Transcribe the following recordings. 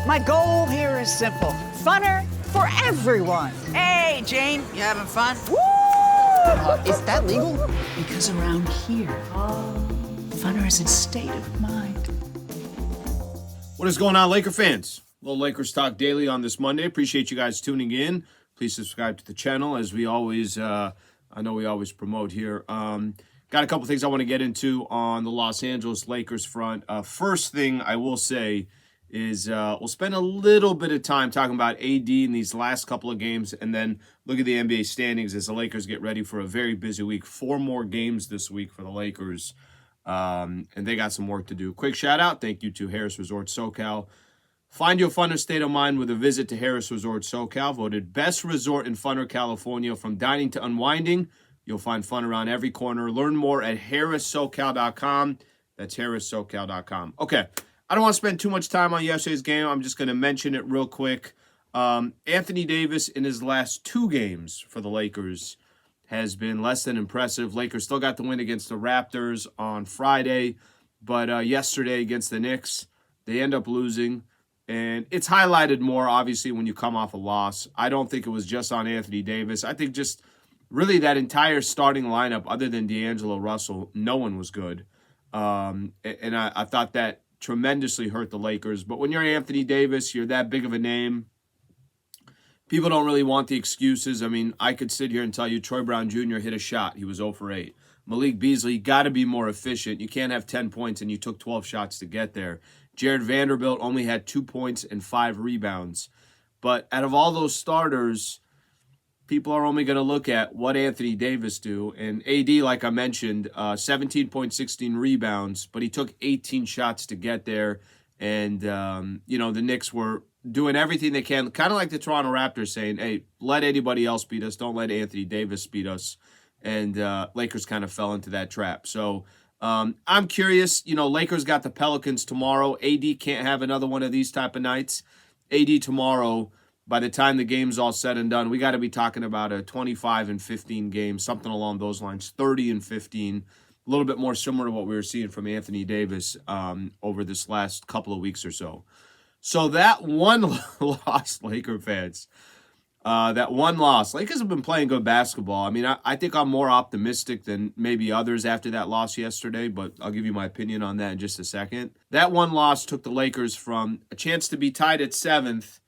My goal here is simple. Funner for everyone. Hey, Jane, you having fun? Woo! Is that legal? Because around here, funner is a state of mind. What is going on, Laker fans? Little Lakers Talk Daily on this Monday. Appreciate you guys tuning in. Please subscribe to the channel, as we always, I know we always promote here. Got a couple things I want to get into on the Los Angeles Lakers front. First thing I will say is we'll spend a little bit of time talking about AD in these last couple of games, and then look at the NBA standings as the Lakers get ready for a very busy week. 4 more games this week for the Lakers, and they got some work to do. Quick shout out, thank you to Harris Resort SoCal. Find your funner state of mind with a visit to Harris Resort SoCal, voted best resort in funner California. From dining to unwinding, you'll find fun around every corner. Learn more at harrissocal.com. That's harrissocal.com. Okay. I don't want to spend too much time on yesterday's game. I'm just going to mention it real quick. Anthony Davis in his last 2 games for the Lakers has been less than impressive. Lakers still got the win against the Raptors on Friday, but yesterday against the Knicks, they end up losing. And it's highlighted more, obviously, when you come off a loss. I don't think it was just on Anthony Davis. I think just really that entire starting lineup, other than D'Angelo Russell, no one was good. And I thought that tremendously hurt the Lakers. But when you're Anthony Davis, you're that big of a name. People don't really want the excuses. I mean, I could sit here and tell you Troy Brown Jr. hit a shot. He was 0 for 8. Malik Beasley got to be more efficient. You can't have 10 points and you took 12 shots to get there. Jared Vanderbilt only had 2 points and 5 rebounds. But out of all those starters, people are only going to look at what Anthony Davis do. And AD, like I mentioned, 17.16 rebounds, but he took 18 shots to get there. And, the Knicks were doing everything they can, kind of like the Toronto Raptors saying, hey, let anybody else beat us. Don't let Anthony Davis beat us. And Lakers kind of fell into that trap. So I'm curious, Lakers got the Pelicans tomorrow. AD can't have another one of these type of nights. AD tomorrow, by the time the game's all said and done, we got to be talking about a 25-15 game, something along those lines, 30-15, a little bit more similar to what we were seeing from Anthony Davis over this last couple of weeks or so. So that one loss, Laker fans, Lakers have been playing good basketball. I mean, I think I'm more optimistic than maybe others after that loss yesterday, but I'll give you my opinion on that in just a second. That one loss took the Lakers from a chance to be tied at 7th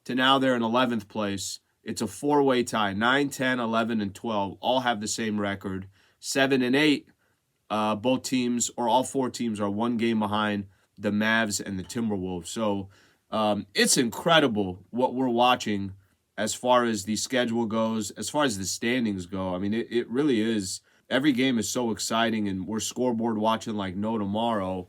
to now they're in 11th place. It's a 4-way tie. 9, 10, 11, and 12 all have the same record. 7 and 8, both teams, or all 4 teams, are 1 game behind the Mavs and the Timberwolves. So it's incredible what we're watching as far as the schedule goes, as far as the standings go. I mean, it really is. Every game is so exciting, and we're scoreboard watching like no tomorrow.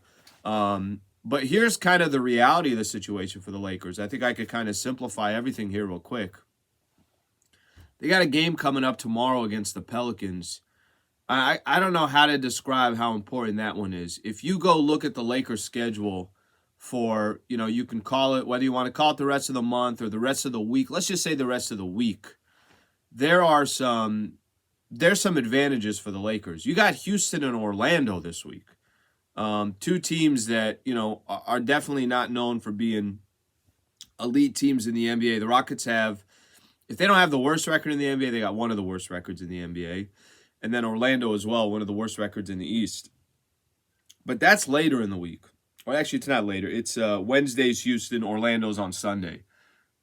But here's kind of the reality of the situation for the Lakers. I think I could kind of simplify everything here real quick. They got a game coming up tomorrow against the Pelicans. I don't know how to describe how important that one is. If you go look at the Lakers schedule for, you can call it, whether you want to call it the rest of the month or the rest of the week, let's just say the rest of the week, there's some advantages for the Lakers. You got Houston and Orlando this week. 2 teams that, are definitely not known for being elite teams in the NBA. The Rockets have, if they don't have the worst record in the NBA, they got one of the worst records in the NBA. And then Orlando as well, one of the worst records in the East. But that's later in the week. Or actually, it's not later. It's Wednesday's Houston, Orlando's on Sunday.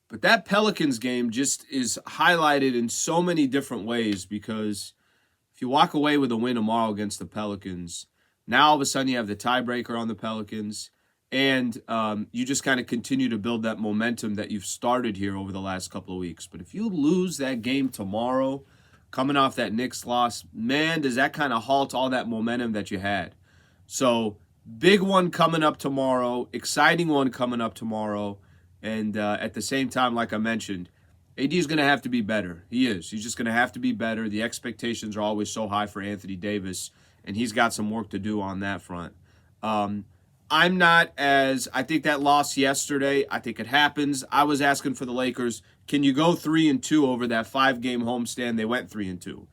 But that Pelicans game just is highlighted in so many different ways, because if you walk away with a win tomorrow against the Pelicans, now all of a sudden you have the tiebreaker on the Pelicans, and you just kind of continue to build that momentum that you've started here over the last couple of weeks. But if you lose that game tomorrow, coming off that Knicks loss, man, does that kind of halt all that momentum that you had. So big one coming up tomorrow, exciting one coming up tomorrow, and at the same time, like I mentioned, AD is going to have to be better. He is. He's just going to have to be better. The expectations are always so high for Anthony Davis, and he's got some work to do on that front. I think that loss yesterday, I think it happens. I was asking for the Lakers, can you go 3-2 over that 5-game homestand? They went 3-2.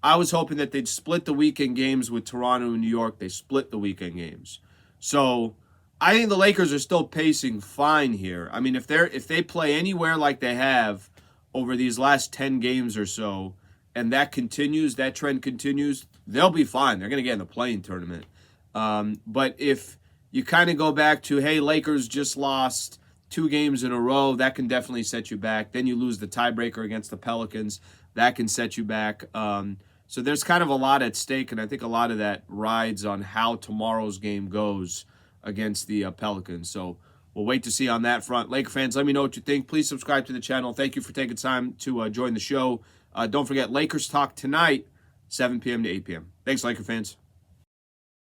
I was hoping that they'd split the weekend games with Toronto and New York. They split the weekend games. So I think the Lakers are still pacing fine here. I mean, if they play anywhere like they have over these last 10 games or so, and that trend continues, they'll be fine. They're going to get in the play-in tournament. But if you kind of go back to, hey, Lakers just lost 2 games in a row, that can definitely set you back. Then you lose the tiebreaker against the Pelicans. That can set you back. So there's kind of a lot at stake, and I think a lot of that rides on how tomorrow's game goes against the Pelicans. So we'll wait to see on that front. Laker fans, let me know what you think. Please subscribe to the channel. Thank you for taking time to join the show. Don't forget, Lakers Talk tonight, 7 p.m. to 8 p.m. Thanks, Laker fans.